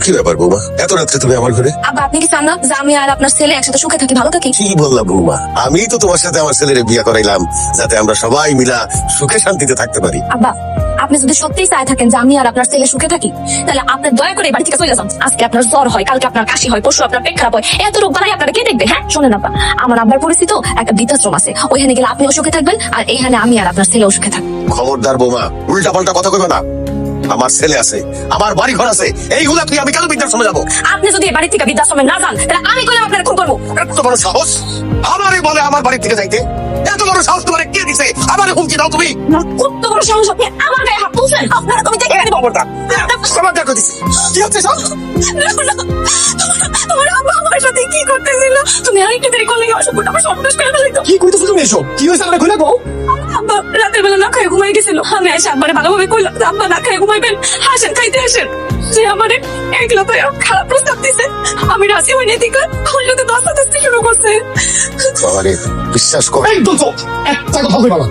কি ব্যাপার বৌমা, এত রাত্রে তুমি আমার ঘরে? আব্বা আপনি কি চান না যে আমি আর আপনার ছেলে একসাথে সুখে থাকি, ভালো থাকি? কি বললা বৌমা, আমি তো তোমার সাথে আমার ছেলের বিয়ে করাইলাম যাতে আমরা সবাই মিলা সুখে শান্তিতে থাকতে পারি। আব্বা আপনি যদি সত্যিই চাই থাকেন যে আমি আর আপনার ছেলে সুখে থাকি, তাহলে আপনার দয়া করে এই বাড়ি থেকে চলে যান। আজকে আপনার জ্বর হয়, কালকে আপনার কাশি হয়, পরশু আপনার পেট খারাপ হয়, এত রোগ বালাই আপনারা কে দেখবে? হ্যাঁ শোনেন আব্বা, আমার আব্বার পরিচিত একটা বৃদ্ধাশ্রম আছে, ওইখানে গেলে আপনিও সুখে থাকবেন আর এইখানে আমি আর আপনার ছেলেও সুখে থাকবো। খবরদার বৌমা, উল্টা পাল্টা কথা কইবে না। আমার ছেলে আছে, আমার বাড়ি ঘর আছে, এইগুলা তুই আমি কেন বৃদ্ধাশ্রমে যাবো? আপনি যদি এই বাড়ি থেকে বৃদ্ধাশ্রমে না যান, তাহলে আমি কইলাম আপনার খুন করবো। এত বড় সাহস আমারে বলে আমার বাড়ি থেকে যাইতে? এত বড় সাহস তোমার কে দিছে? আমারে হুমকি দাও তুমি? কত বড় সাহস আপনি আমার গায়ে হাত তুলছেন? আপনারা তুমি দেখে গেলে খবরদার, খবরদার করে দিছি। কি হচ্ছে সব? তোমার আব্বা আমার সাথে কি করতেছিল? তুমি আরেকটু দেরি করলে আমার সম্পূর্ণ আমার সন্দেশ করে ফেলতো। কি কইতেছো তুমি এসব? কি হয়েছে আমরা খুলে বউ? আব্বা রাতের বেলা না খেয়ে ঘুমাই গেছিল, আমি এসে আব্বারে ভালোভাবে কইলাম যে আব্বা না খেয়ে ঘুমাইবেন, আসেন খাইতে আসেন। সে আমারে একলা তো খারাপ প্রস্তাব দিছে, আমি রাজি হই নাই দিকে আমার সাথে দস্তা দস্তি শুরু করছে। বাবারে, বিশ্বাস কর। একদম চুপ, একটা কথা বলবা না।